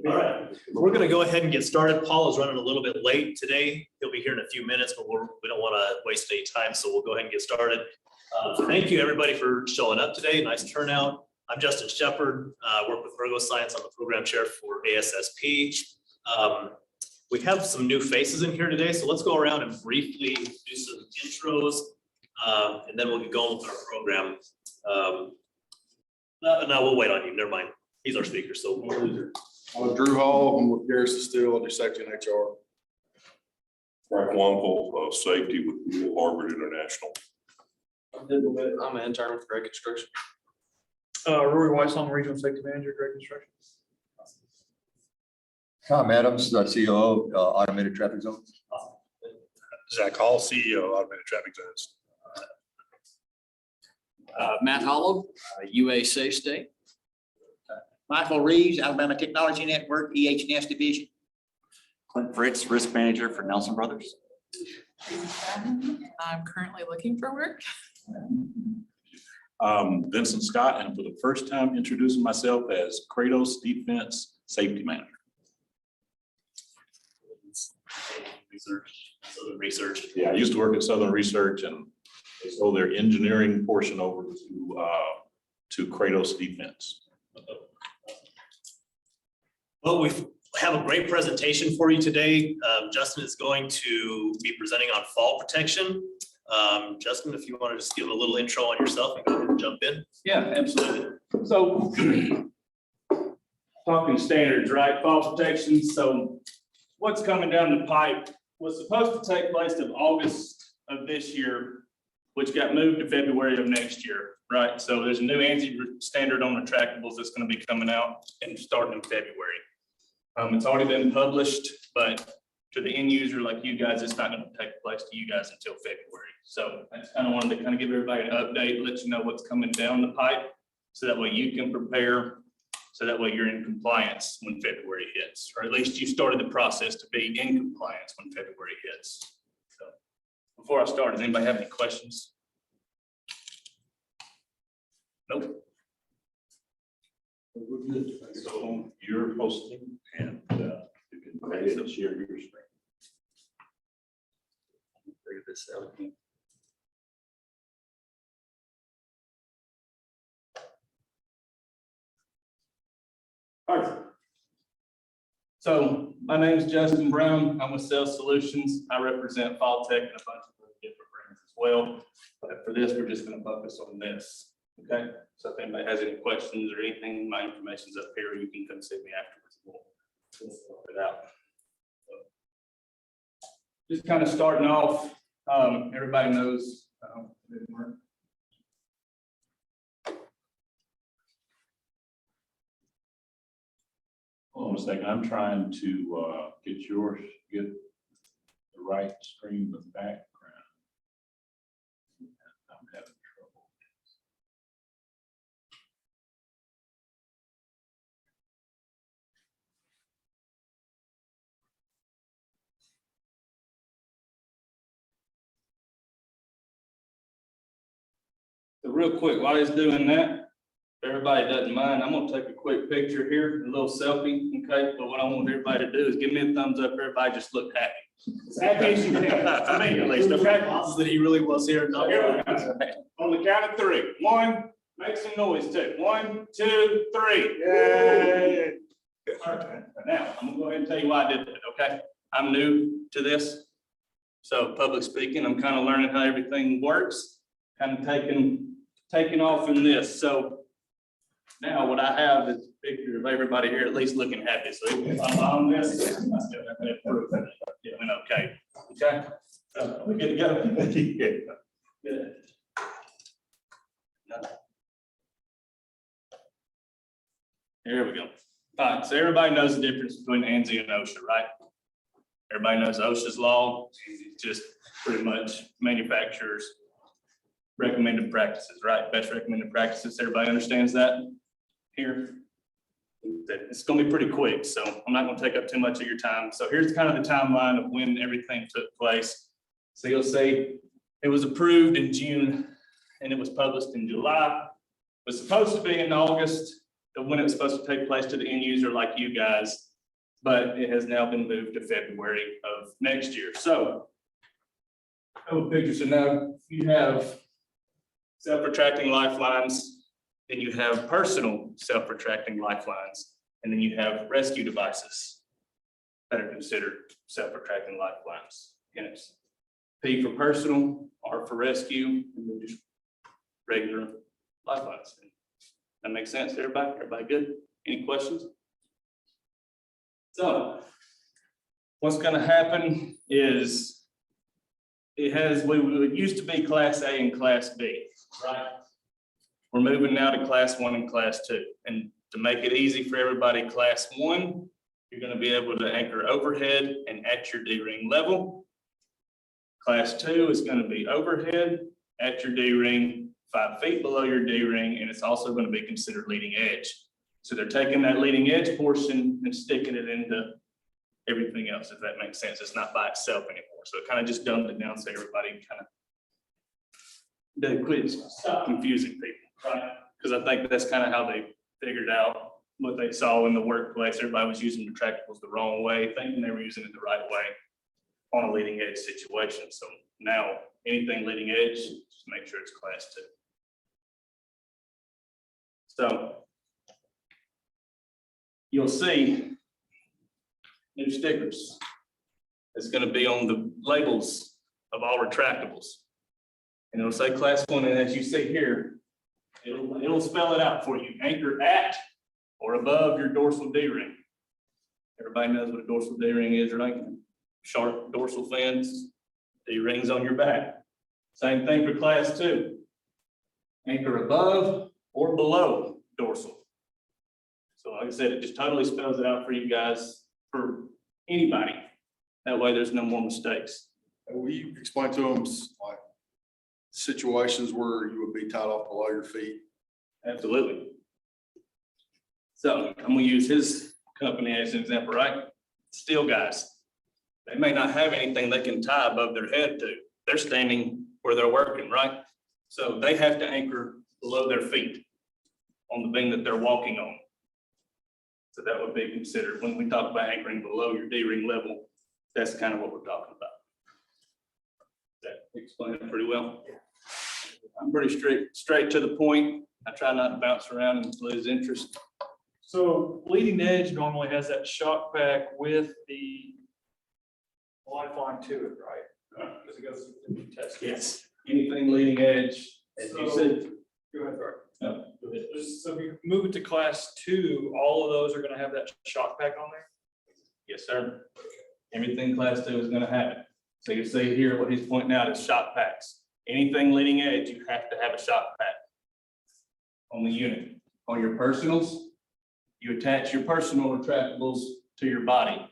All right, we're going to go ahead and get started. Paul is running a little bit late today. He'll be here in a few minutes, but we don't want to waste any time, so we'll go ahead and get started. Thank you, everybody, for showing up today. Nice turnout. I'm Justin Shepard, work with Virgo Science. I'm the program chair for ASSP. We have some new faces in here today, so let's go around and briefly do some intros, and then we'll get going with our program. No, we'll wait on you. Never mind. He's our speaker, so I'm Drew Hall. I'm with Garrison Steel. I do safety and HR. Frank Wample, safety with Harvard International. I'm an intern with Greg Construction. Rory Weiss, I'm Regional Safety Manager, Greg Construction. Tom Adams, CEO of Automated Traffic Zones. Zach Hall, CEO, Automated Traffic Zones. Matt Hollow, UA Safe State. Michael Reeves, Alabama Technology Network, EH&S Division. Clint Fritz, Risk Manager for Nelson Brothers. I'm currently looking for work. Vincent Scott, and for the first time introducing myself as Kratos Defense Safety Manager. Southern Research. Yeah, I used to work at Southern Research and they sold their engineering portion over to Kratos Defense. Well, we have a great presentation for you today. Justin is going to be presenting on fall protection. Justin, if you want to just give a little intro on yourself and go ahead and jump in. Yeah, absolutely. So talking standards, right? Fall protection. So what's coming down the pipe was supposed to take place in August of this year, which got moved to February of next year, right? So there's a new ANSI standard on retractables that's going to be coming out and starting in February. It's already been published, but to the end user like you guys, it's not going to take place to you guys until February. So I just kind of wanted to kind of give everybody an update, let you know what's coming down the pipe, so that way you can prepare, so that way you're in compliance when February hits, or at least you started the process to be in compliance when February hits. So before I start, does anybody have any questions? Nope. So you're hosting and you can go ahead and share your screen. Figure this out. Perfect. So my name is Justin Brown. I'm with Sales Solutions. I represent Faltech and a bunch of other different brands as well. But for this, we're just going to focus on this. Okay. So if anybody has any questions or anything, my information's up here. You can come see me afterwards. We'll sort it out. So just kind of starting off, everybody knows. Hold on a second. I'm trying to get the right screen with background. I'm having trouble. So real quick, while he's doing that, if everybody doesn't mind, I'm gonna take a quick picture here, a little selfie, okay? But what I want everybody to do is give me a thumbs up. Everybody just look happy. As happy as you can, for me at least, okay? That he really was here. So here we go. On the count of three. One, make some noise too. 1, 2, 3. Yay! All right. Now, I'm gonna go ahead and tell you why I did that, okay? I'm new to this. So public speaking, I'm kind of learning how everything works, kind of taking off in this. So now what I have is a picture of everybody here at least looking happy. So if I'm on this, I still have to prove that I'm doing okay. Okay? So we good to go? Good. Here we go. All right, so everybody knows the difference between ANSI and OSHA, right? Everybody knows OSHA's law. It's just pretty much manufacturers' recommended practices, right? Best recommended practices. Everybody understands that here? It's going to be pretty quick, so I'm not going to take up too much of your time. So here's kind of the timeline of when everything took place. So you'll see it was approved in June and it was published in July. It was supposed to be in August of when it was supposed to take place to the end user like you guys. but it has now been moved to February of next year. So I have a picture. So now you have self-retracting lifelines, then you have personal self-retracting lifelines, and then you have rescue devices that are considered self-retracting lifelines. And it's P for personal, R for rescue, and then just regular lifelines. That makes sense to everybody? Everybody good? Any questions? So what's gonna happen is we used to be Class A and Class B, right? We're moving now to Class 1 and Class 2. And to make it easy for everybody, Class 1, you're gonna be able to anchor overhead and at your D-ring level. Class 2 is gonna be overhead at your D-ring, 5 feet below your D-ring, and it's also gonna be considered leading edge. So they're taking that leading edge portion and sticking it into everything else, if that makes sense. It's not by itself anymore. So it kind of just dumbed it down so everybody kind of stop confusing people, right? Because I think that's kind of how they figured out what they saw in the workplace. Everybody was using retractables the wrong way, thinking they were using it the right way on a leading edge situation. So now anything leading edge, just make sure it's Class 2. So you'll see new stickers. It's going to be on the labels of all retractables. And it'll say Class 1, and as you see here, it'll spell it out for you. Anchor at or above your dorsal D-ring. Everybody knows what a dorsal D-ring is, right? Sharp dorsal fins, D-rings on your back. Same thing for Class 2. Anchor above or below dorsal. So like I said, it just totally spells it out for you guys, for anybody. That way there's no more mistakes. And will you explain to them like situations where you would be tied off below your feet? Absolutely. So I'm gonna use his company as an example, right? Steel guys. They may not have anything they can tie above their head to. They're standing where they're working, right? So they have to anchor below their feet on the beam that they're walking on. So that would be considered, when we talk about anchoring below your D-ring level, that's kind of what we're talking about. That explained it pretty well. I'm pretty straight to the point. I try not to bounce around and lose interest. So leading edge normally has that shock pack with the lifeline to it, right? Because it goes through the test. Yes, anything leading edge, as you said. Go ahead, Bart. No, go ahead. So if you move it to Class 2, all of those are gonna have that shock pack on there? Yes, sir. Everything Class 2 is gonna have it. So you see here, what he's pointing out is shock packs. Anything leading edge, you have to have a shock pack on the unit. On your personals, you attach your personal retractables to your body.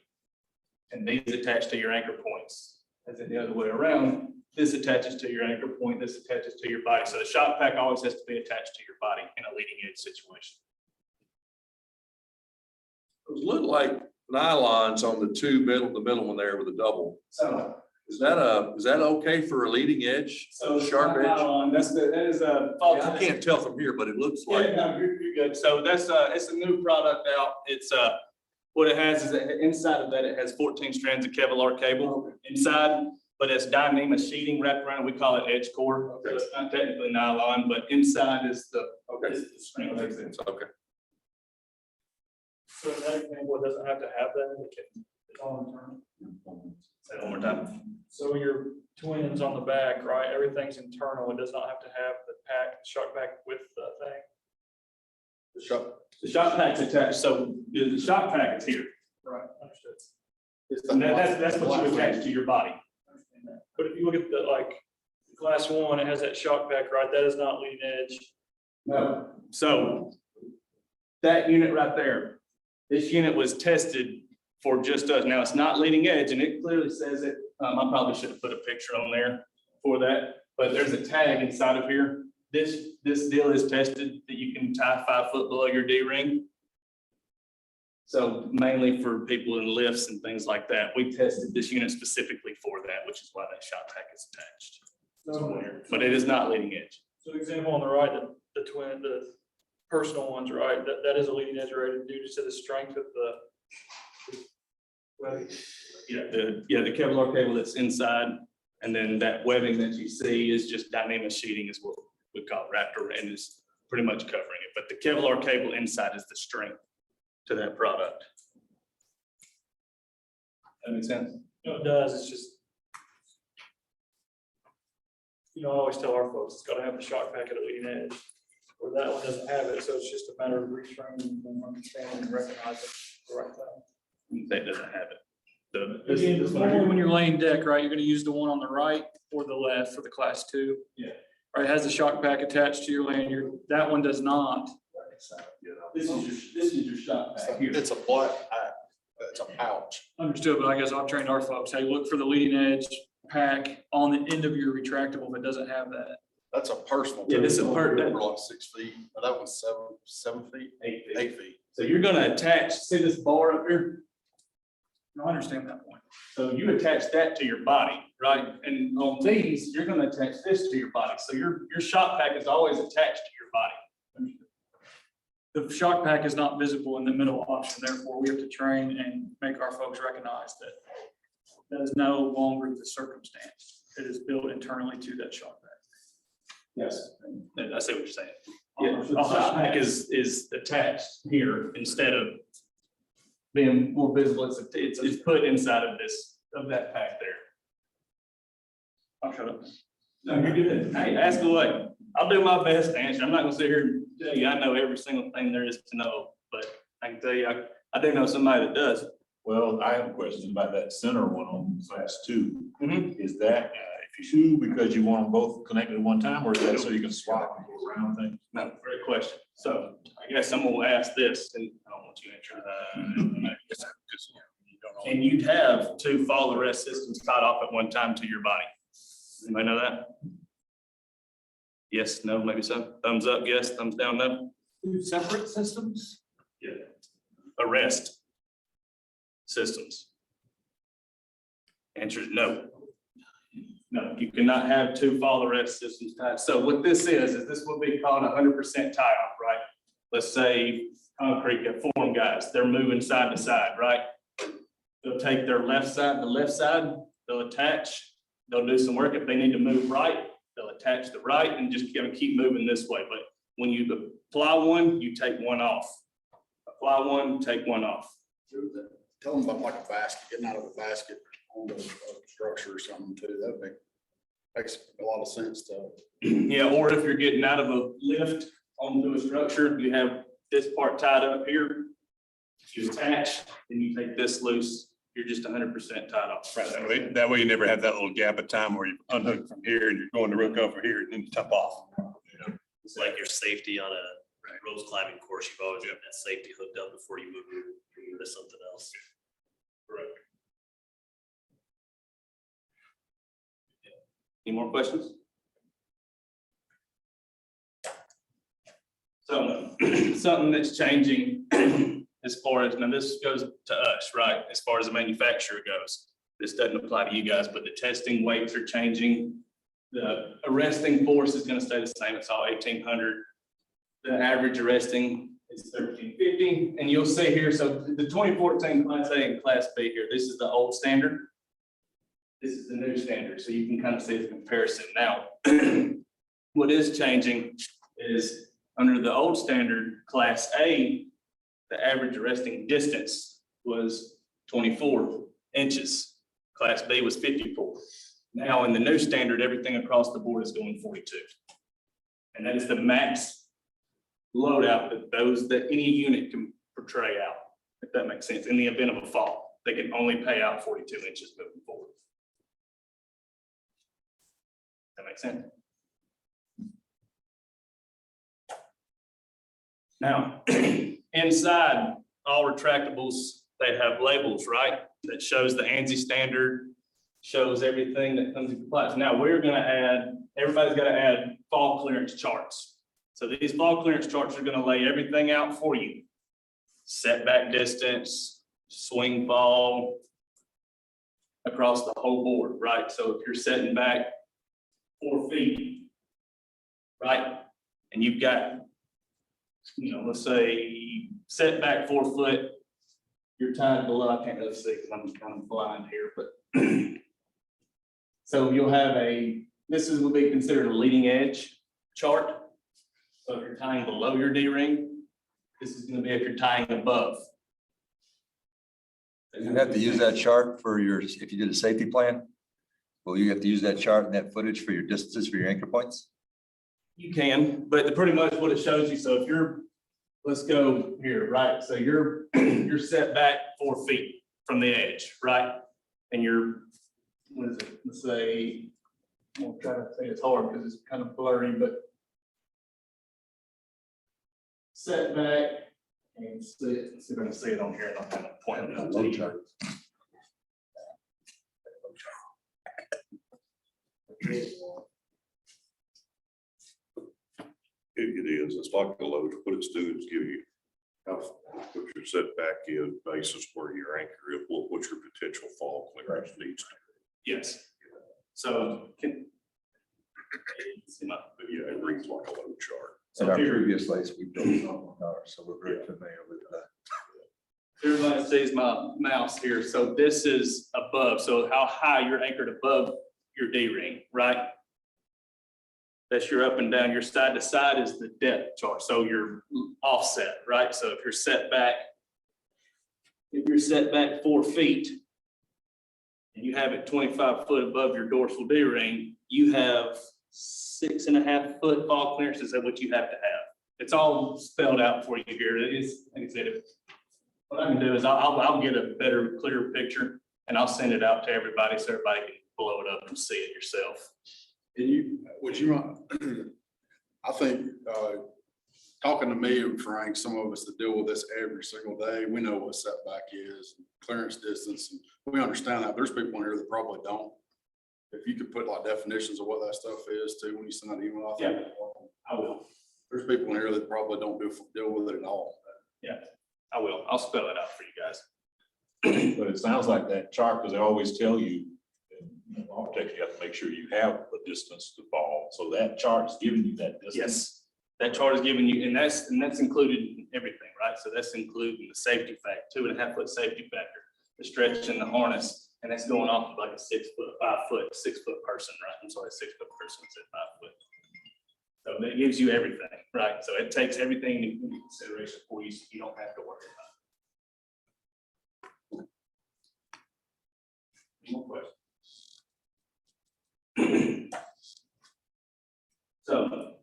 And these attach to your anchor points. As in the other way around, this attaches to your anchor point, this attaches to your body. So the shock pack always has to be attached to your body in a leading edge situation. Those look like nylons on the middle one there with a double. So Is that okay for a leading edge? Sharp edge? That is a. Yeah, I can't tell from here, but it looks like. Yeah, no, you're good. So that's it's a new product out. It's what it has is that inside of that, it has 14 strands of Kevlar cable inside, but it's Dyneema sheeting wrapped around. We call it edge core. So it's not technically nylon, but inside is the. Okay. Is the string. Makes sense. Okay. So that example doesn't have to have that, it's all internal. Say it one more time. So your twins on the back, right, everything's internal, it does not have to have the pack, shock pack with the thing. The shock pack's attached. So the shock pack is here. Right, understood. And that's what you attach to your body. Understand that. But if you look at the, like, Class 1, it has that shock pack, right, that is not leading edge. No. So that unit right there, this unit was tested for just us. Now, it's not leading edge, and it clearly says it. I probably should have put a picture on there for that, but there's a tag inside of here. This deal is tested that you can tie 5 foot below your D-ring. So mainly for people in lifts and things like that, we tested this unit specifically for that, which is why that shock pack is attached. But it is not leading edge. So the example on the right, the personal ones, right, that is a leading edge rated due to the strength of the Yeah, the Kevlar cable that's inside, and then that webbing that you see is just dynamic sheeting is what we call Raptor, and is pretty much covering it. But the Kevlar cable inside is the strength to that product. That makes sense? No, it does, it's just. I always tell our folks, it's gotta have the shock pack at a leading edge, or that one doesn't have it, so it's just a matter of retraining and understanding and recognizing the right thing. That doesn't have it. Again, normally when you're laying deck, right, you're gonna use the one on the right or the left for the class 2. Yeah. Right, it has the shock pack attached to your lanyard, that one does not. This is your shock pack here. It's a black pack, it's a pouch. Understood, but I guess I've trained our folks, hey, look for the leading edge pack on the end of your retractable if it doesn't have that. That's a personal. Yeah, this is a We're like 6 feet, but that one's 7 feet, 8 feet. 8 feet. So you're gonna attach, see this bar up here? No, I understand that point. So you attach that to your body, right? And on these, you're gonna attach this to your body. So your shock pack is always attached to your body. The shock pack is not visible in the middle option, therefore we have to train and make our folks recognize that that is no longer the circumstance. It is built internally to that shock pack. Yes. I see what you're saying. Yeah, the shock pack is attached here instead of being more visible. It's put inside of that pack there. I'll shut up. No, you're good. Hey, ask away. I'll do my best to answer. I'm not gonna sit here and tell you I know every single thing there is to know, but I can tell you, I do know somebody that does. Well, I have a question about that center one on class 2. Mhm. Is that if you because you want them both connected at one time, or is that so you can swap and go around things? No, great question. So I guess I'm gonna ask this, and I don't want you to answer. And you'd have 2 fall arrest systems tied off at one time to your body. Anybody know that? Yes, no, maybe so. Thumbs up, yes, thumbs down, no. 2 separate systems? Yeah. Arrest systems. Answer is no. No, you cannot have 2 fall arrest systems tied. So what this is this will be called 100% tie off, right? Let's say concrete form guys, they're moving side to side, right? They'll take their left side, they'll attach, they'll do some work. If they need to move right, they'll attach the right and just keep moving this way. But when you apply one, you take one off. Apply one, take one off. Tell them about like a basket, getting out of a basket on the structure or something too. That makes a lot of sense to. Yeah, or if you're getting out of a lift onto a structure, you have this part tied up here. You attach, and you take this loose, you're just 100% tied off. Right, that way you never have that little gap of time where you unhook from here and you're going to rook over here and then you top off. It's like your safety on a rose climbing course. You've always got that safety hooked up before you move to something else. Correct. Any more questions? So something that's changing as far as, now this goes to us, right? As far as the manufacturer goes, this doesn't apply to you guys, but the testing weights are changing. The arresting force is going to stay the same. It's all 1,800. The average arresting is 1,350. And you'll see here, so the 2014 Class A and Class B here, this is the old standard. This is the new standard. So you can kind of see the comparison. Now, what is changing is under the old standard, Class A, the average arresting distance was 24 inches. Class B was 54. Now in the new standard, everything across the board is going 42. And that is the max loadout that any unit can portray out, if that makes sense. In the event of a fall, they can only pay out 42 inches moving forward. That makes sense? Now, inside all retractables, they have labels, right? That shows the ANSI standard, shows everything that comes into compliance. Now we're gonna add, everybody's gotta add fall clearance charts. So these fall clearance charts are gonna lay everything out for you. Setback distance, swing fall, across the whole board, right? So if you're setting back 4 feet, right? And you've got, let's say set back 4 foot you're tied below, I can't really see because I'm kind of blind here, but so you'll have this would be considered a leading edge chart. So if you're tying below your D-ring, this is going to be if you're tying above. You have to use that chart for if you did a safety plan. Well, you have to use that chart and that footage for your distances for your anchor points. You can, but pretty much what it shows you, so if let's go here, right? So you're set back 4 feet from the edge, right? And what is it? Let's say, I'm trying to say it's hard because it's kind of blurry, but set back and see if I can see it on here and I'll kind of point it out to you. It is, it's like the load, what it's doing is give you how, what your setback is, basis where your anchor is, what your potential fall clearance needs to be. Yes. So But yeah, it reads like a load chart. In our here- previous place, we built something on ours, so we're very familiar with that. Everybody sees my mouse here. So this is above. So how high you're anchored above your D-ring, right? That's your up and down. Your side to side is the depth chart. So you're offset, right? So if you're set back 4 feet and you have it 25 foot above your dorsal D-ring, you have 6.5 foot fall clearance. Is that what you have to have? It's all spelled out for you here. It is, like I said, what I can do is I'll get a better, clearer picture and I'll send it out to everybody so everybody can blow it up and see it yourself. Would you mind, I think, talking to me and Frank, some of us that deal with this every single day, we know what setback is, clearance distance, and we understand that. There's people in here that probably don't. If you could put like definitions of what that stuff is too, when you send that email, I think. I will. There's people in here that probably don't deal with it at all. Yeah, I will. I'll spell it out for you guys. But it sounds like that chart, because they always tell you, in architecture, you have to make sure you have a distance to fall. So that chart is giving you that distance. Yes, that chart is giving you, and that's included in everything, right? So that's including the safety factor, 2.5 foot safety factor, the stretch in the harness, and that's going off of like a 6 foot, 5 foot, 6 foot person, right? I'm sorry, 6 foot person said 5 foot. So that gives you everything, right? So it takes everything into consideration for you, so you don't have to worry about it. Any more questions? So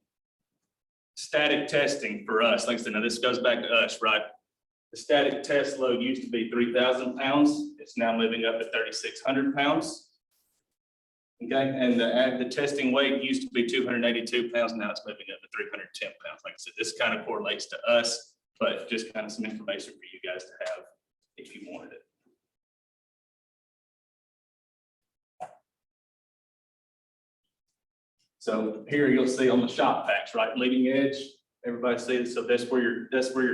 static testing for us, like I said, now this goes back to us, right? The static test load used to be 3,000 pounds. It's now moving up to 3,600 pounds. Okay, and the testing weight used to be 282 pounds. Now it's moving up to 310 pounds. Like I said, this kind of correlates to us, but just kind of some information for you guys to have if you wanted it. So here you'll see on the shop packs, right, leading edge, everybody sees, so that's where your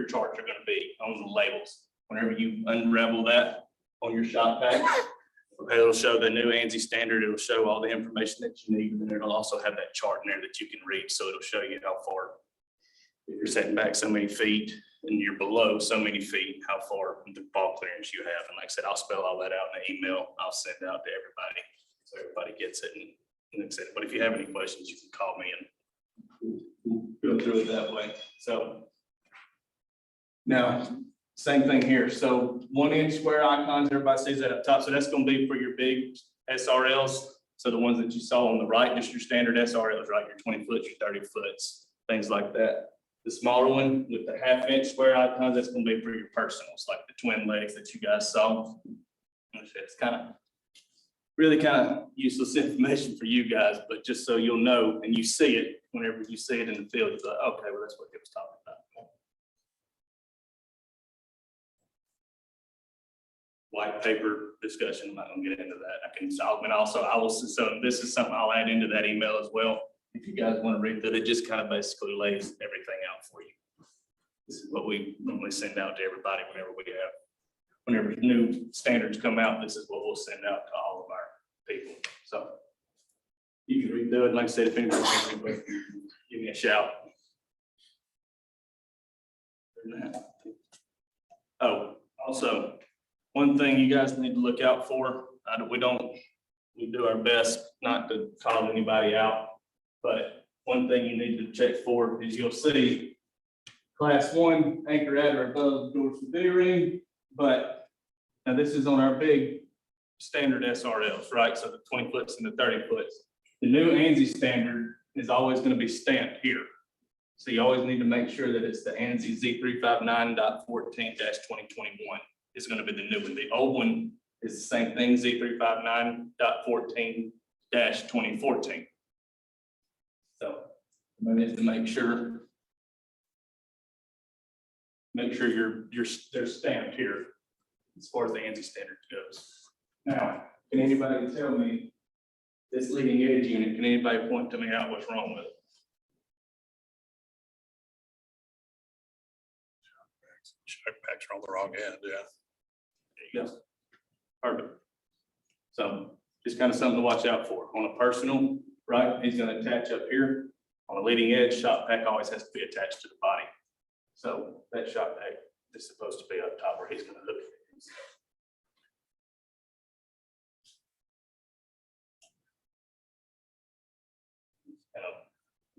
charts are gonna be on the labels. Whenever you unravel that on your shop pack, it'll show the new ANSI standard, it'll show all the information that you need, and then it'll also have that chart in there that you can read, so it'll show you how far, if you're setting back so many feet and you're below so many feet, how far the fall clearance you have. And like I said, I'll spell all that out in an email I'll send out to everybody, so everybody gets it. And like I said, but if you have any questions, you can call me and we'll go through it that way. So now, same thing here. So 1 inch square icons, everybody sees that up top. So that's going to be for your big SRLs. So the ones that you saw on the right, just your standard SRLs, right? Your 20 foot, your 30 foots, things like that. The smaller one with the 1/2 inch square icons, that's going to be for your personals, like the twin legs that you guys saw. It's really kind of useless information for you guys, but just so you'll know and you see it, whenever you see it in the field, you're like, okay, well, that's what they was talking about. White paper discussion, I'm not gonna get into that. I will, so this is something I'll add into that email as well. If you guys want to read that, it just kind of basically lays everything out for you. This is what we normally send out to everybody whenever new standards come out, this is what we'll send out to all of our people. So you can read through it. Like I said, if anybody wants to, give me a shout. Oh, also, one thing you guys need to look out for, we do our best not to call anybody out. But one thing you need to check for is you'll see class 1 anchor at or above dorsal V ring. But now this is on our big standard SRLs, right? So the 20 foots and the 30 foots. The new ANSI standard is always going to be stamped here. So you always need to make sure that it's the ANSI Z359.14-2021 is going to be the new one. The old one is the same thing, Z359.14-2014. So we need to make sure they're stamped here as far as the ANSI standard goes. Now, can anybody tell me this leading edge unit, can anybody point to me out what's wrong with it? Check backs are on the wrong end, yeah. There you go. Perfect. So just kind of something to watch out for. On a personal, right, he's gonna attach up here. On a leading edge, shop pack always has to be attached to the body. So that shop pack is supposed to be up top where he's gonna hook it.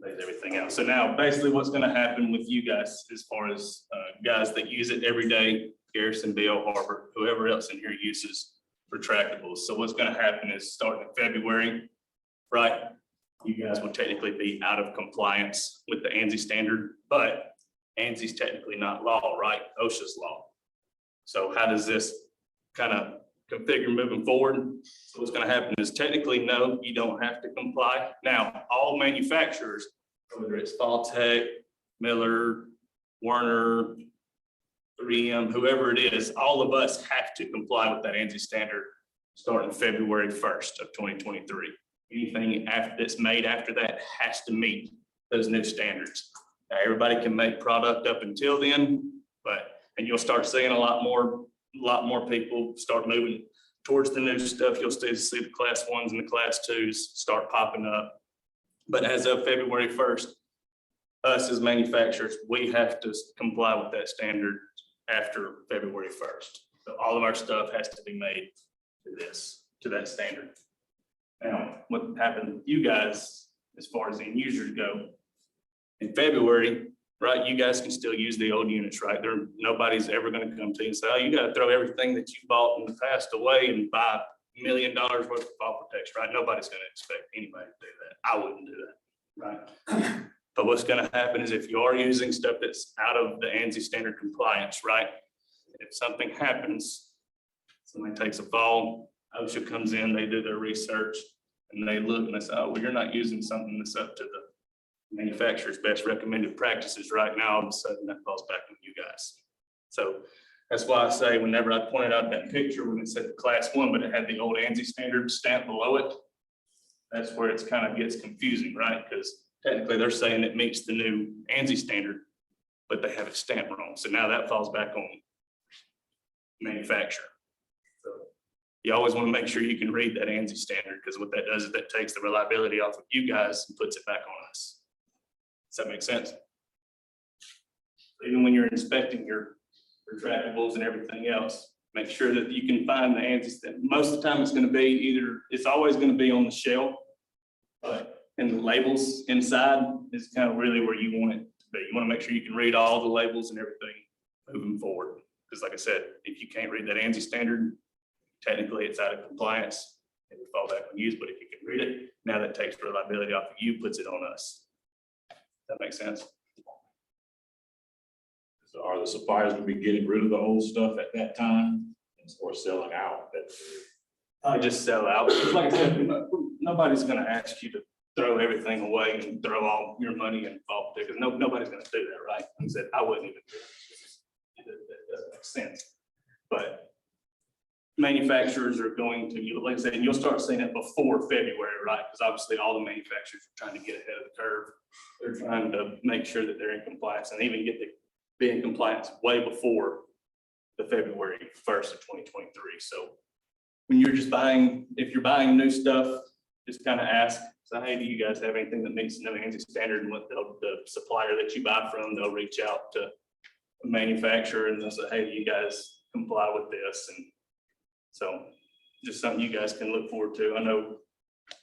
Lays everything out. So now basically what's going to happen with you guys as far as guys that use it every day, Garrison, BO Harbor, whoever else in here uses retractables. So what's going to happen is starting in February, right? You guys will technically be out of compliance with the ANSI standard, but ANSI is technically not law, right? OSHA's law. So how does this kind of configure moving forward? So what's going to happen is technically, no, you don't have to comply. Now, all manufacturers, whether it's Faltech, Miller, Werner, 3M, whoever it is, all of us have to comply with that ANSI standard starting February 1st of 2023. Anything that's made after that has to meet those new standards. Now, everybody can make product up until then, and you'll start seeing a lot more people start moving towards the new stuff. You'll still see the class 1s and the class 2s start popping up. But as of February 1st, us as manufacturers, we have to comply with that standard after February 1st. So all of our stuff has to be made to that standard. Now, what happened with you guys, as far as end users go, in February, right, you guys can still use the old units, right? Nobody's ever going to come to you and say, oh, you got to throw everything that you bought in the past away and buy $1 million worth of fall protection, right? Nobody's going to expect anybody to do that. I wouldn't do that, right? But what's going to happen is if you are using stuff that's out of the ANSI standard compliance, right? If something happens, somebody takes a fall, OSHA comes in, they do their research, and they look and they say, oh, well, you're not using something that's up to the manufacturer's best recommended practices right now. All of a sudden that falls back on you guys. So that's why I say whenever I pointed out that picture when it said class 1, but it had the old ANSI standard stamp below it, that's where it's kind of gets confusing, right? Because technically they're saying it meets the new ANSI standard, but they have it stamped wrong. So now that falls back on manufacturer. So you always want to make sure you can read that ANSI standard, because what that does is that takes the reliability off of you guys and puts it back on us. Does that make sense? Even when you're inspecting your retractables and everything else, make sure that you can find the ANSI standard. Most of the time it's going to be it's always going to be on the shelf, but in the labels inside is kind of really where you want it to be. You want to make sure you can read all the labels and everything moving forward. Because like I said, if you can't read that ANSI standard, technically it's out of compliance. It would fall back on you, but if you can read it, now that takes reliability off of you, puts it on us. That makes sense. So are the suppliers gonna be getting rid of the old stuff at that time or selling out? I just sell out. Like I said, nobody's gonna ask you to throw everything away and throw all your money in fall because nobody's gonna do that, right? Like I said, I wouldn't even do that. That doesn't make sense. But manufacturers are going to, like I said, you'll start seeing it before February, right? Because obviously all the manufacturers are trying to get ahead of the curve. They're trying to make sure that they're in compliance and even be in compliance way before the February 1st of 2023. So when you're just if you're buying new stuff, just kind of ask, so, hey, do you guys have anything that meets the new ANSI standard? And the supplier that you buy from, they'll reach out to a manufacturer and they'll say, hey, do you guys comply with this? And So just something you guys can look forward to. I know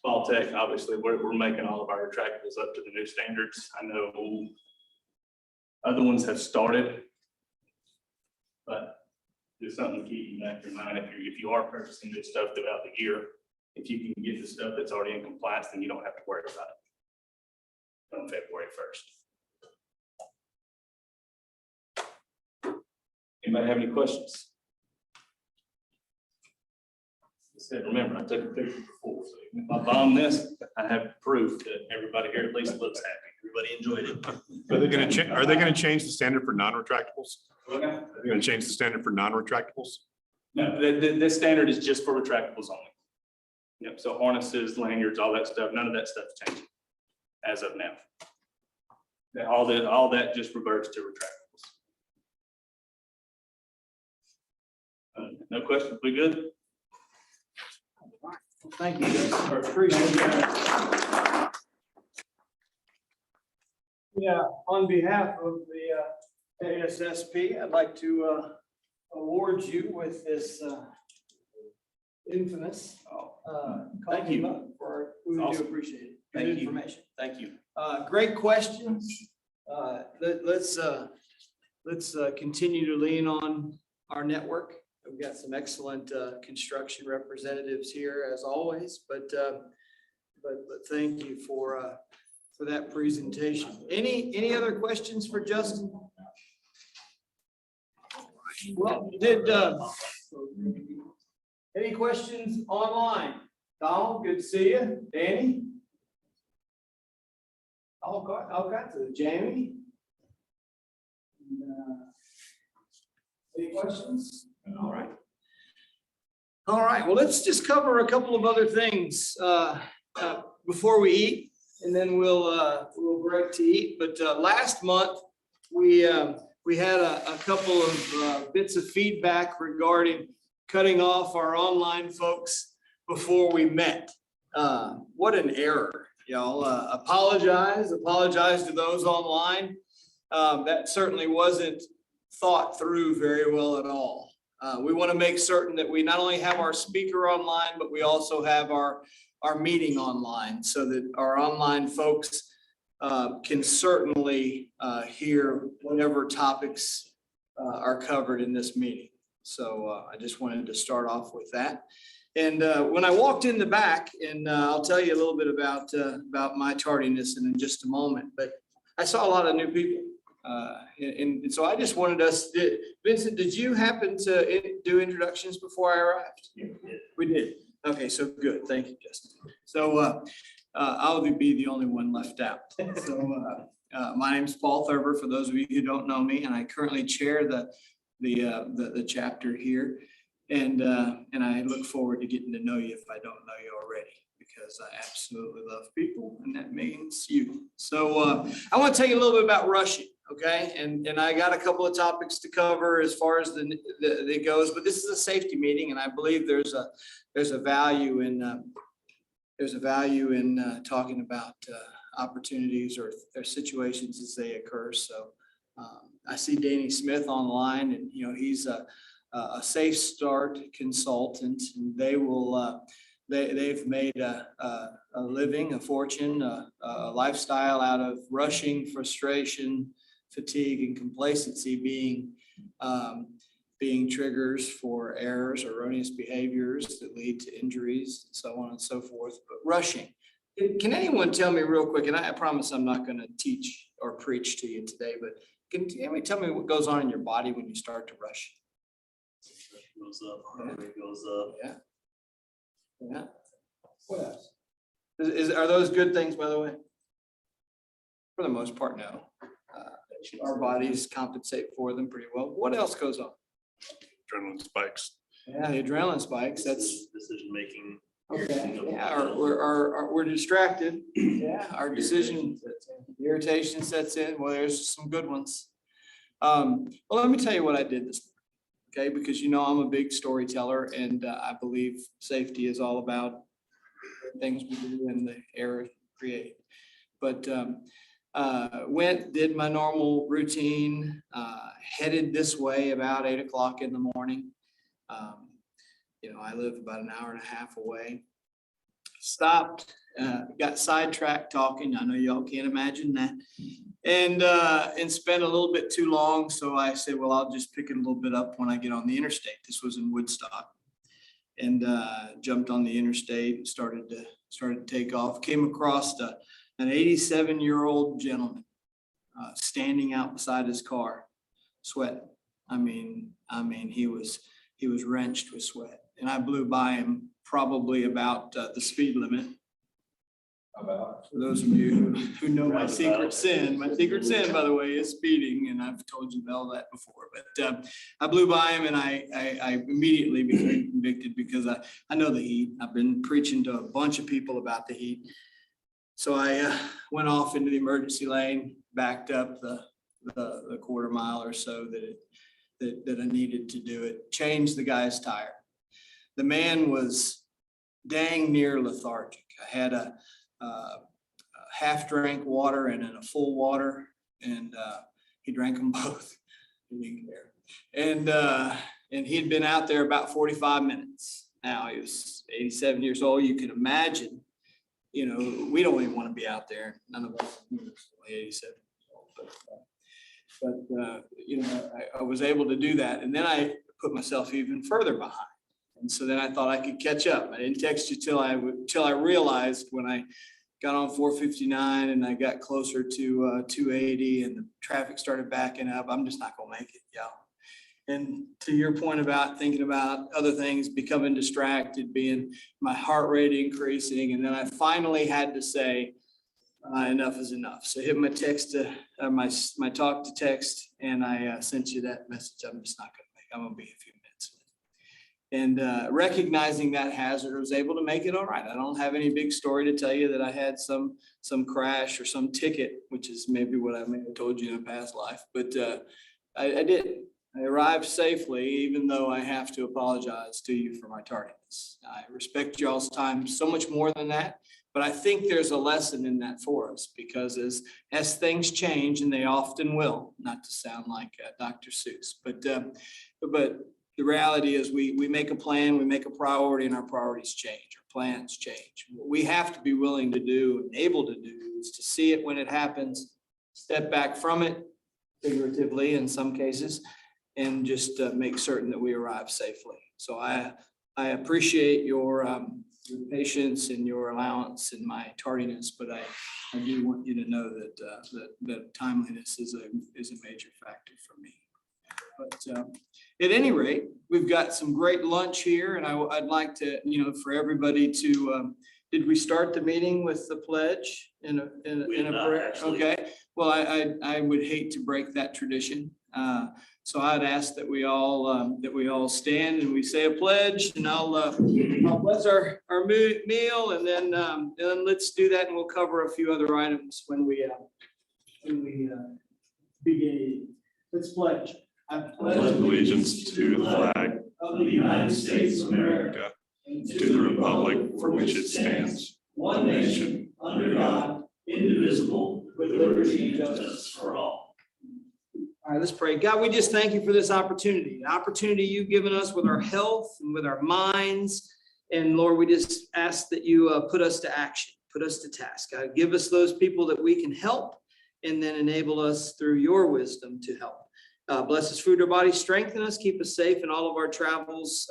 Fall Tech, obviously, we're making all of our retractables up to the new standards. I know other ones have started. But just something to keep in the back of your mind if you are purchasing this stuff throughout the year. If you can get the stuff that's already in compliance, then you don't have to worry about it on February 1st. Anybody have any questions? Remember, I took a picture before, so if I bomb this, I have proof that everybody here at least looks happy. Everybody enjoyed it. Are they gonna change the standard for non-retractables? Okay. Are they gonna change the standard for non-retractables? No, this standard is just for retractables only. Yep, so harnesses, lanyards, all that stuff, none of that stuff's changing as of now. All that just reverts to retractables. No questions, we good? Thank you, Justin. Appreciate it. Yeah, on behalf of the ASSP, I'd like to award you with this infamous. Thank you. coffee mug for, we do Awesome. appreciate it. Thank Good you. information. Thank you. Great questions. Let's continue to lean on our network. We've got some excellent construction representatives here as always, but thank you for that presentation. Any other questions for Justin? Well, any questions online? Donald, good to see you. Danny? All kinds of Jamie? Any questions? All right. All right, well, let's just cover a couple of other things before we eat, and then we'll break to eat. But last month, we had a couple of bits of feedback regarding cutting off our online folks before we met. What an error, y'all. Apologize to those online. That certainly wasn't thought through very well at all. We want to make certain that we not only have our speaker online, but we also have our meeting online so that our online folks can certainly hear whatever topics are covered in this meeting. So I just wanted to start off with that. And when I walked in the back, and I'll tell you a little bit about my tardiness in just a moment, but I saw a lot of new people. And so I just wanted us, Vincent, did you happen to do introductions before I arrived? Yeah, we did. We did. Okay, so good. Thank you, Justin. So I'll be the only one left out. So my name's Paul Thurber, for those of you who don't know me, and I currently chair the chapter here. And I look forward to getting to know you if I don't know you already, because I absolutely love people, and that means you. So I want to tell you a little bit about rushing, okay? And I got a couple of topics to cover as far as it goes, but this is a safety meeting, and I believe there's a value in talking about opportunities or situations as they occur. So I see Danny Smith online, and he's a Safe Start consultant, and they will they've made a living, a fortune, a lifestyle out of rushing, frustration, fatigue, and complacency being triggers for errors, erroneous behaviors that lead to injuries, and so on and so forth. But rushing, can anyone tell me real quick, and I promise I'm not going to teach or preach to you today, but can anyone tell me what goes on in your body when you start to rush? Goes up, heart rate goes up. Yeah. Yeah. What else? Are those good things, by the way? For the most part, no. Our bodies compensate for them pretty well. What else goes on? Adrenaline spikes. Yeah, the adrenaline spikes. That's Decision making. okay. Yeah, we're distracted. Yeah, our decision, the irritation sets in. Well, there's some good ones. Well, let me tell you what I did this morning. Okay, because I'm a big storyteller, and I believe safety is all about things we do and the errors we create. But did my normal routine, headed this way about 8 o'clock in the morning. I live about an hour and a half away. Stopped, got sidetracked talking. I know y'all can't imagine that. And spent a little bit too long. So I said, well, I'll just pick it a little bit up when I get on the interstate. This was in Woodstock. And jumped on the interstate and started to take off. Came across an 87-year-old gentleman standing out beside his car, sweating. I mean, he was wrenched with sweat. And I blew by him probably about the speed limit. For those of you who know my secret sin, by the way, is speeding, and I've told you all that before. But I blew by him, and I immediately became convicted because I know the heat. I've been preaching to a bunch of people about the heat. So I went off into the emergency lane, backed up the quarter mile or so that I needed to do it, changed the guy's tire. The man was dang near lethargic. I had a half drank water and then a full water, and he drank them both. He didn't care. And he'd been out there about 45 minutes. Now he was 87 years old. You can imagine, we don't even want to be out there. None of us are 87 years old. But I was able to do that. And then I put myself even further behind. And so then I thought I could catch up. I didn't text you till I realized when I got on 459 and I got closer to 280 and the traffic started backing up. I'm just not gonna make it, y'all. And to your point about thinking about other things, becoming distracted, being my heart rate increasing, and then I finally had to say, enough is enough. So hit my text my talk to text, and I sent you that message. I'm just not gonna make. I'm gonna be a few minutes. And recognizing that hazard, I was able to make it all right. I don't have any big story to tell you that I had some crash or some ticket, which is maybe what I may have told you in a past life. But I did. I arrived safely, even though I have to apologize to you for my tardiness. I respect y'all's time so much more than that. But I think there's a lesson in that for us, because as things change, and they often will, not to sound like Dr. Seuss, but the reality is we make a plan, we make a priority, and our priorities change, our plans change. What we have to be willing to do and able to do is to see it when it happens, step back from it, figuratively in some cases, and just make certain that we arrive safely. So I appreciate your patience and your allowance in my tardiness, but I do want you to know that timeliness is a major factor for me. But at any rate, we've got some great lunch here, and I'd like to, for everybody to, did we start the meeting with the pledge in a prayer? Okay. Well, I would hate to break that tradition. So I'd ask that we all stand and we say a pledge, and I'll bless our meal, and then let's do that, and we'll cover a few other items when we begin. Let's pledge. I pledge allegiance to the flag of the United States of America and to the republic for which it stands, one nation, under God, indivisible, with liberty and justice for all. All right, let's pray. God, we just thank you for this opportunity, an opportunity you've given us with our health and with our minds. And Lord, we just ask that you put us to action, put us to task. God, give us those people that we can help, and then enable us through your wisdom to help. Bless us, food our body, strengthen us, keep us safe in all of our travels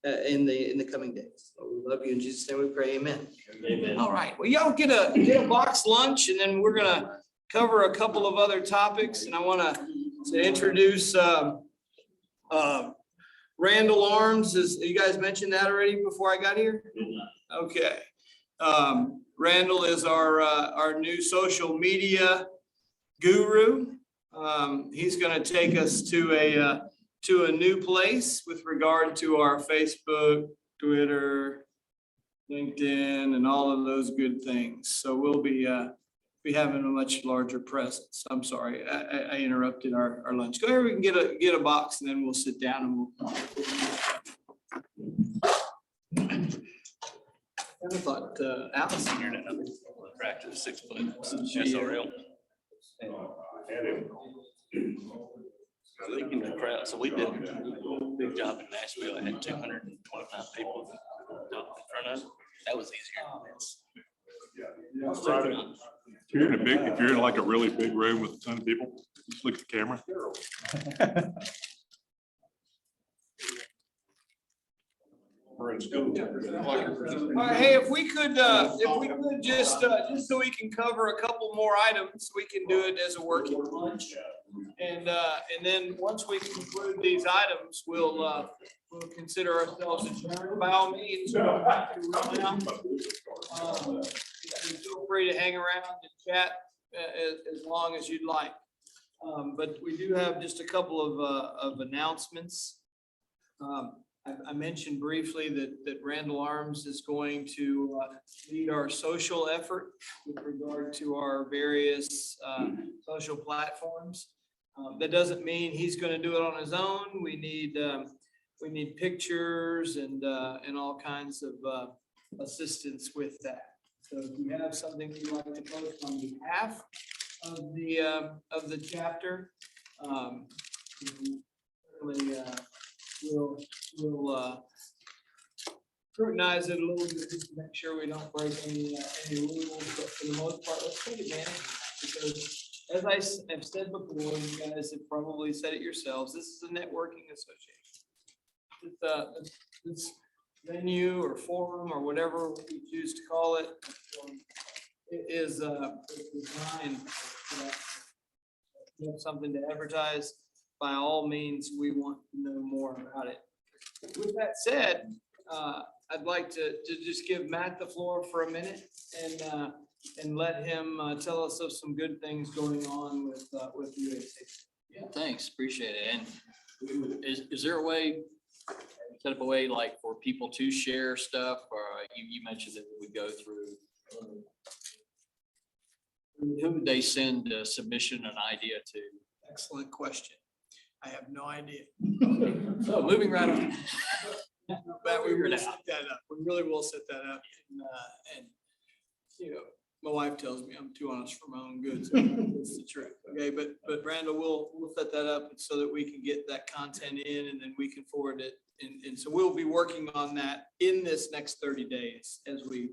in the coming days. So we love you in Jesus' name we pray, amen. Amen. All right, well, y'all get a box lunch, and then we're gonna cover a couple of other topics, and I want to introduce Randall Arms. You guys mentioned that already before I got here? Okay. Randall is our new social media guru. He's going to take us to a new place with regard to our Facebook, Twitter, LinkedIn, and all of those good things. So we'll be having a much larger presence. I'm sorry, I interrupted our lunch. Go ahead, we can get a box, and then we'll sit down and we'll. I thought Allison here to tractor 6 foot SRL. Linking the crowd. So we did a big job in Nashville. I had 225 people in front of us. That was easier than this. If you're in like a really big room with a ton of people, just look at the camera. All right, hey, if we could just so we can cover a couple more items, we can do it as a working lunch. And then once we conclude these items, we'll consider ourselves adjourned. By all means, feel free to hang around and chat as long as you'd like. But we do have just a couple of announcements. I mentioned briefly that Randall Arms is going to lead our social effort with regard to our various social platforms. That doesn't mean he's going to do it on his own. We need pictures and all kinds of assistance with that. So if you have something you'd like to post on behalf of the chapter, really, we'll scrutinize it a little bit just to make sure we don't break any rules, but for the most part, let's take advantage of that, because as I have said before, you guys have probably said it yourselves, this is a networking association. This venue or forum or whatever we choose to call it, it is designed for that. If you have something to advertise, by all means, we want to know more about it. With that said, I'd like to just give Matt the floor for a minute and let him tell us of some good things going on with UAC. Yeah, thanks, appreciate it. And is there a way, set up a way like for people to share stuff, or you mentioned that we go through, who would they send a submission, an idea to? Excellent question. I have no idea. So moving right on. But we will set that up. We really will set that up. And you know, my wife tells me I'm too honest for my own good. So that's the truth. Okay, but Randall, we'll set that up so that we can get that content in, and then we can forward it. And so we'll be working on that in this next 30 days as we.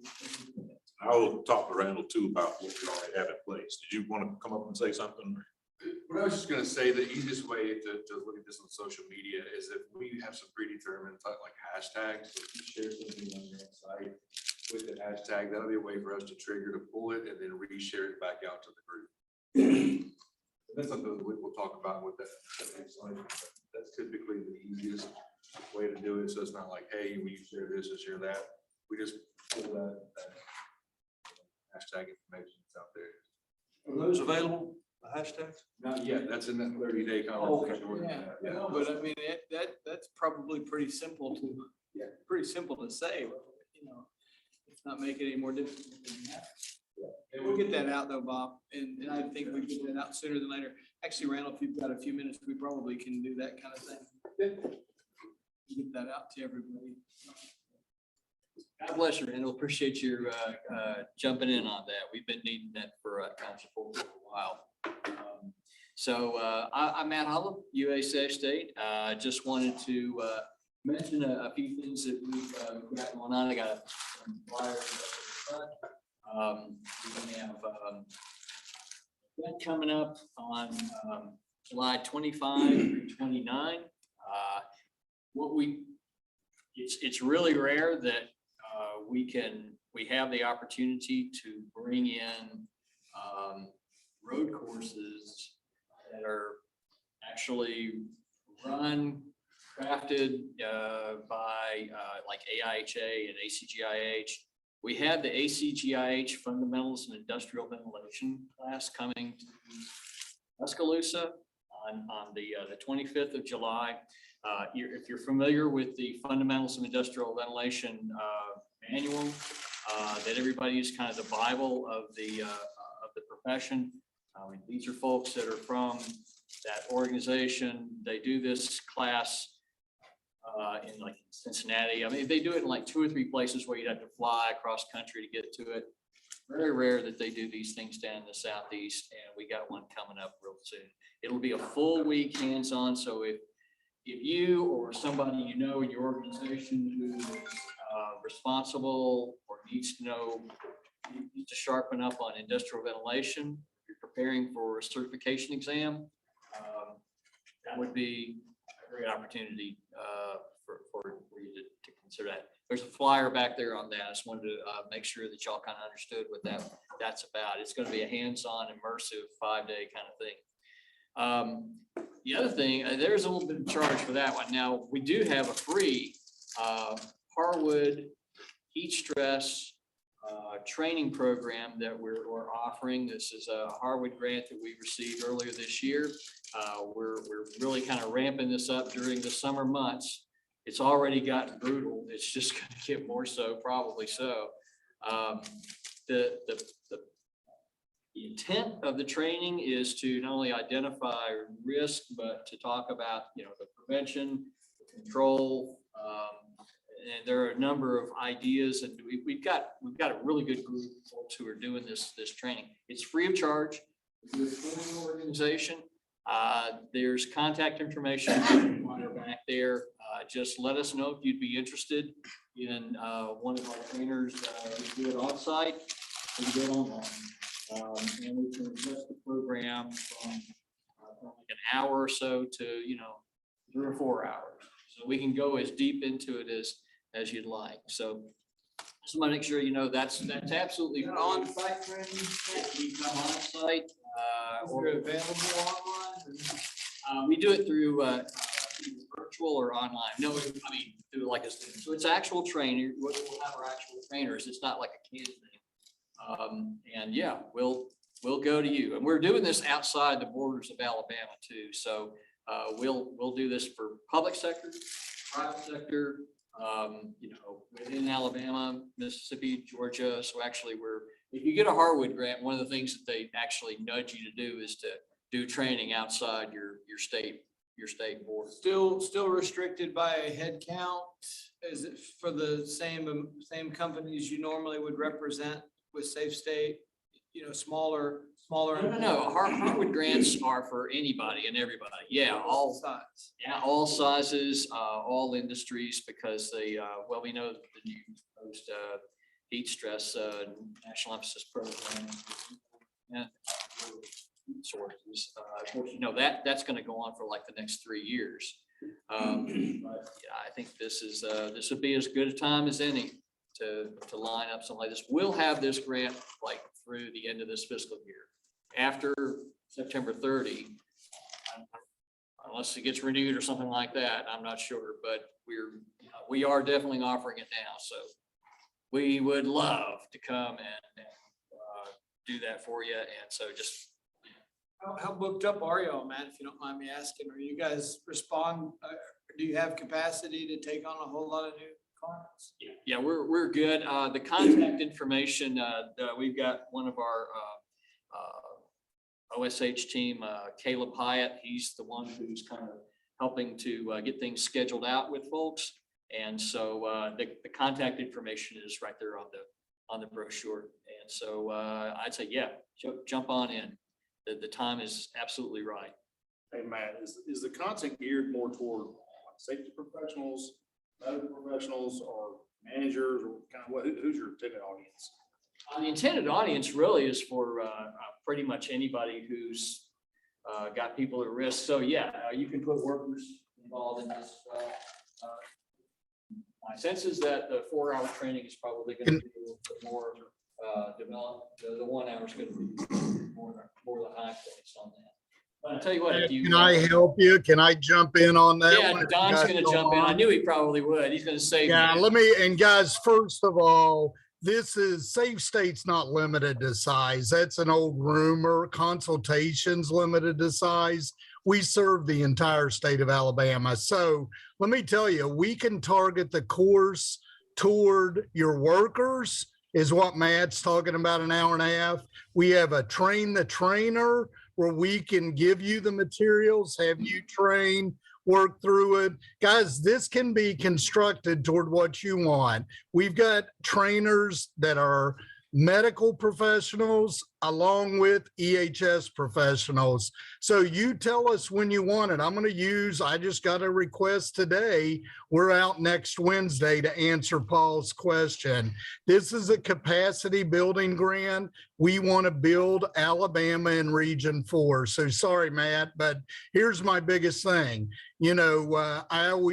I will talk to Randall too about what we already have in place. Did you want to come up and say something? What I was just gonna say, the easiest way to look at this on social media is if we have some predetermined like hashtags, so if you share something on your site with the hashtag, that'll be a way for us to trigger to pull it and then reshare it back out to the group. That's something we'll talk about with that. That's typically the easiest way to do it. So it's not like, hey, when you share this or share that, we just pull that hashtag information that's out there. Are those available? The hashtags? Not yet. That's in that 30-day Oh, okay. conversation. Yeah, no, but I mean, that's probably pretty simple to, say, but, you know, it's not make it any more difficult than that. And we'll get that out though, Bob, and I think we get that out sooner than later. Actually, Randall, if you've got a few minutes, we probably can do that kind of thing. Get that out to everybody. God bless you, Randall. Appreciate your jumping in on that. We've been needing that for council for a while. I'm Matt Holland, UAC State. Just wanted to mention a few things that we've got going on. I got some flyers. We're going to have event coming up on July 25 through 29. It's really rare that we have the opportunity to bring in road courses that are actually crafted by like AIHA and ACGIH. We have the ACGIH Fundamentals in Industrial Ventilation class coming to Tuscaloosa on the 25th of July. If you're familiar with the Fundamentals of Industrial Ventilation manual, that everybody is kind of the Bible of the profession. These are folks that are from that organization. They do this class in like Cincinnati. I mean, they do it in like 2 or 3 places where you'd have to fly across country to get to it. very rare that they do these things down in the southeast, and we got one coming up real soon. It'll be a full week hands-on, so if you or somebody you know in your organization who is responsible or needs to sharpen up on industrial ventilation, if you're preparing for a certification exam, that would be a great opportunity for you to consider that. There's a flyer back there on that. I just wanted to make sure that y'all kind of understood what that's about. It's going to be a hands-on, immersive 5-day kind of thing. The other thing, there's a little bit of charge for that one. Now, we do have a free Harwood heat stress training program that we're offering. This is a Harwood grant that we received earlier this year. We're really kind of ramping this up during the summer months. It's already gotten brutal. It's just going to get more so, probably so. The intent of the training is to not only identify risk, but to talk about, the prevention, the control, and there are a number of ideas, and we've got a really good group of folks who are doing this training. It's free of charge. We're a organization. There's contact information back there. Just let us know if you'd be interested in one of our trainers. We do it on site. We do it online. And we can adjust the program from like an hour or so to 3 or 4 hours. So we can go as deep into it as you'd like. So just want to make sure that's absolutely on site training. We come on site. Or available online. We do it through virtual or online. No, through like so it's actual training. We'll have our actual trainers. It's not like a kid thing. And yeah, we'll go to you. And we're doing this outside the borders of Alabama too. So we'll do this for public sector, private sector, within Alabama, Mississippi, Georgia. So actually if you get a Harwood grant, one of the things that they actually nudge you to do is to do training outside your state board. Still restricted by a head count? Is it for the same companies you normally would represent with Safe State? Smaller. No. Harwood grants are for anybody and everybody. Yeah, all sizes. Yeah, all sizes, all industries, because we know that the new post heat stress national emphasis program and sources. Of course, that's going to go on for like the next 3 years. But yeah, I think this would be as good a time as any to line up something like this. We'll have this grant like through the end of this fiscal year. After September 30, unless it gets renewed or something like that, I'm not sure. But we are definitely offering it now. So we would love to come and do that for you. And so just. How booked up are y'all, Matt, if you don't mind me asking? Are you guys do you have capacity to take on a whole lot of new clients? Yeah, we're good. The contact information, we've got one of our OSH team, Caleb Hyatt. He's the one who's kind of helping to get things scheduled out with folks. And so the contact information is right there on the brochure. And so I'd say, yeah, jump on in. The time is absolutely right. Hey, Matt, is the content geared more toward safety professionals, medical professionals, or managers, or kind of who's your intended audience? The intended audience really is for pretty much anybody who's got people at risk. So yeah, you can put workers involved in this. My sense is that the 4-hour training is probably going to be a little bit more developed. The 1 hour is going to be more the high points on that. But I'll tell you what, if you can I help you? Can I jump in on that? Yeah, Don's going to jump in. I knew he probably would. He's going to say, yeah, and guys, first of all, Safe State's not limited to size. That's an old rumor. Consultation's limited to size. We serve the entire state of Alabama. So let me tell you, we can target the course toward your workers, is what Matt's talking about, an hour and a half. We have a train the trainer where we can give you the materials, have you train, work through it. Guys, this can be constructed toward what you want. We've got trainers that are medical professionals along with EHS professionals. So you tell us when you want it. I'm going to use, I just got a request today. We're out next Wednesday to answer Paul's question. This is a capacity building grant. We want to build Alabama in Region 4. So sorry, Matt, but here's my biggest thing. You know,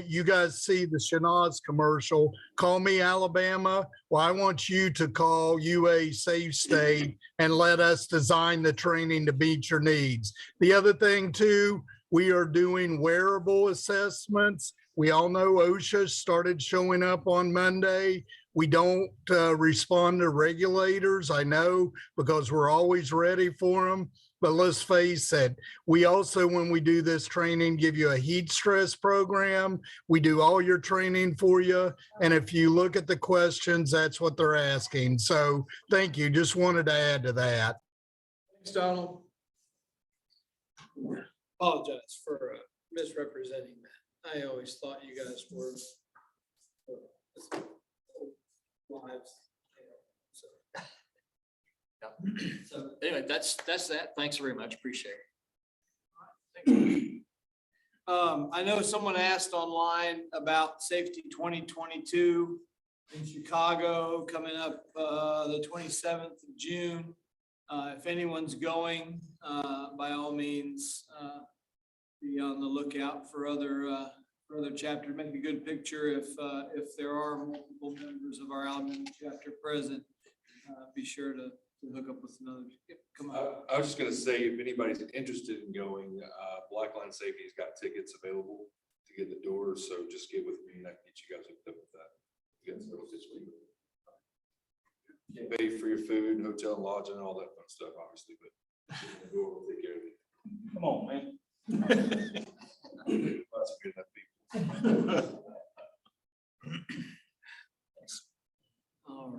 you guys see the Shanaz commercial, call me Alabama. Well, I want you to call UA Safe State and let us design the training to meet your needs. The other thing too, we are doing wearable assessments. We all know OSHA started showing up on Monday. We don't respond to regulators, I know, because we're always ready for them. But let's face it, we also, when we do this training, give you a heat stress program. We do all your training for you. And if you look at the questions, that's what they're asking. So thank you. Just wanted to add to that. Thanks, Donald. Apologize for misrepresenting that. I always thought you guys were lives. So anyway, that's that. Thanks very much. Appreciate it. I know someone asked online about Safety 2022 in Chicago coming up the 27th of June. If anyone's going, by all means, be on the lookout for other chapters. Make a good picture if there are multiple members of our Alabama chapter present. Be sure to hook up with another. Come on. I was just gonna say, if anybody's interested in going, Blackline Safety's got tickets available to get the doors, so just get with me and I can get you guys hooked up with that. Get those this week. Pay for your food, hotel, and lodging, and all that fun stuff, obviously, but the door will take care of it. Come on, man. Lots of good enough people. All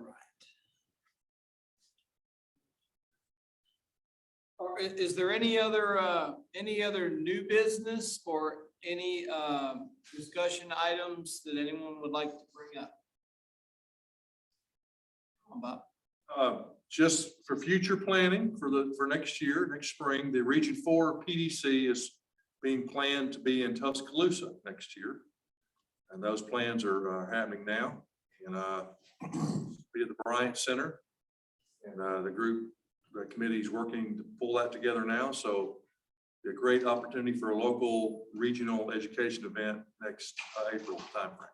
right. Is there any other new business or any discussion items that anyone would like to bring up? Bob? Just for future planning for next year, next spring, the Region 4 PDC is being planned to be in Tuscaloosa next year. And those plans are happening now. And be at the Bryant Center. And the committee is working to pull that together now. So a great opportunity for a local regional education event next April timeframe.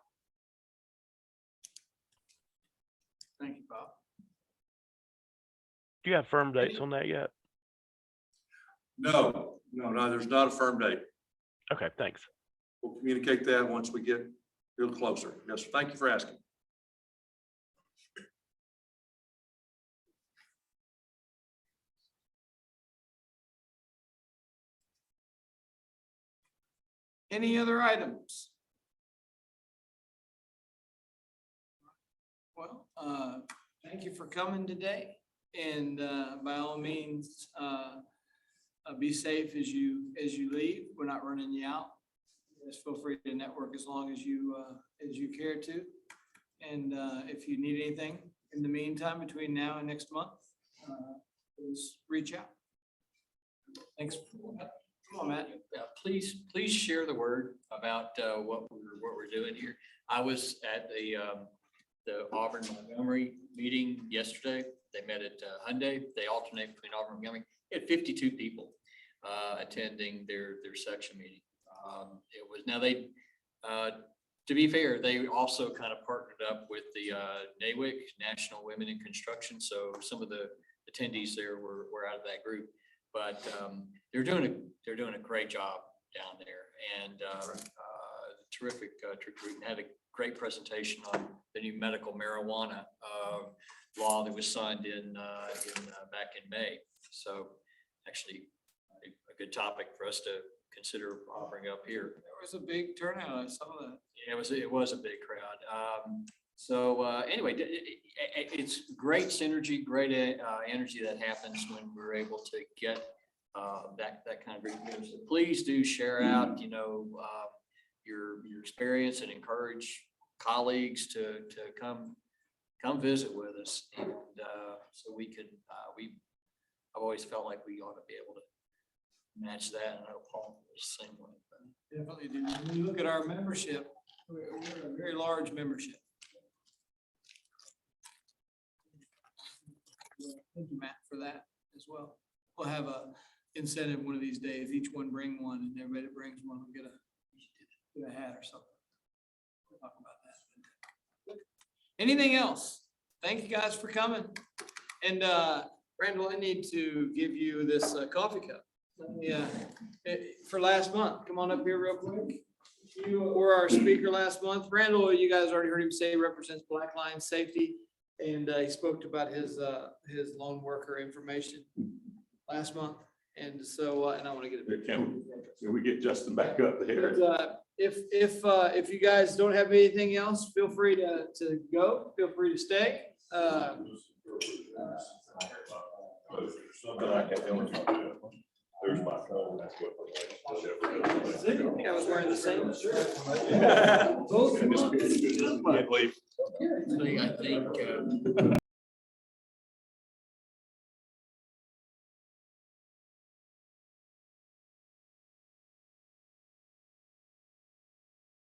Thank you, Bob. Do you have firm dates on that yet? No, there's not a firm date. Okay, thanks. We'll communicate that once we get a little closer. Yes, thank you for asking. Any other items? Well, thank you for coming today, and by all means, be safe as you leave. We're not running you out. Just feel free to network as long as you care to. And if you need anything in the meantime between now and next month, please reach out. Thanks. Come on, Matt. Please share the word about what we're doing here. I was at the Auburn Montgomery meeting yesterday. They met at Hyundai. They alternate between Auburn and Montgomery. It had 52 people attending their section meeting. It was now they to be fair, they also kind of partnered up with the NAWIC, National Women in Construction. So some of the attendees there were out of that group. But they're doing a great job down there, and terrific group. Had a great presentation on the new medical marijuana law that was signed in back in May. So actually a good topic for us to consider offering up here. There was a big turnout. I saw that. Yeah, it was a big crowd. So anyway, it's great synergy, great energy that happens when we're able to get that kind of group. So please do share out, your experience and encourage colleagues to come come visit with us. And so we could, I've always felt like we ought to be able to match that. And I know Paul was the same way. Definitely do. When you look at our membership, we're a very large membership. Thank you, Matt, for that as well. We'll have a incentive one of these days. Each one bring one, and everybody that brings one will get a hat or something. We'll talk about that. Anything else? Thank you guys for coming. And Randall, I need to give you this coffee cup. Yeah, for last month. Come on up here real quick. You were our speaker last month. Randall, you guys already heard him say represents Black Line Safety. And he spoke about his lone worker information last month. And so, and I want to get it. Can we get Justin back up there? But, if you guys don't have anything else, feel free to go. Feel free to stay. There's my phone. That's what. I think I was wearing the same shirt. Both. I think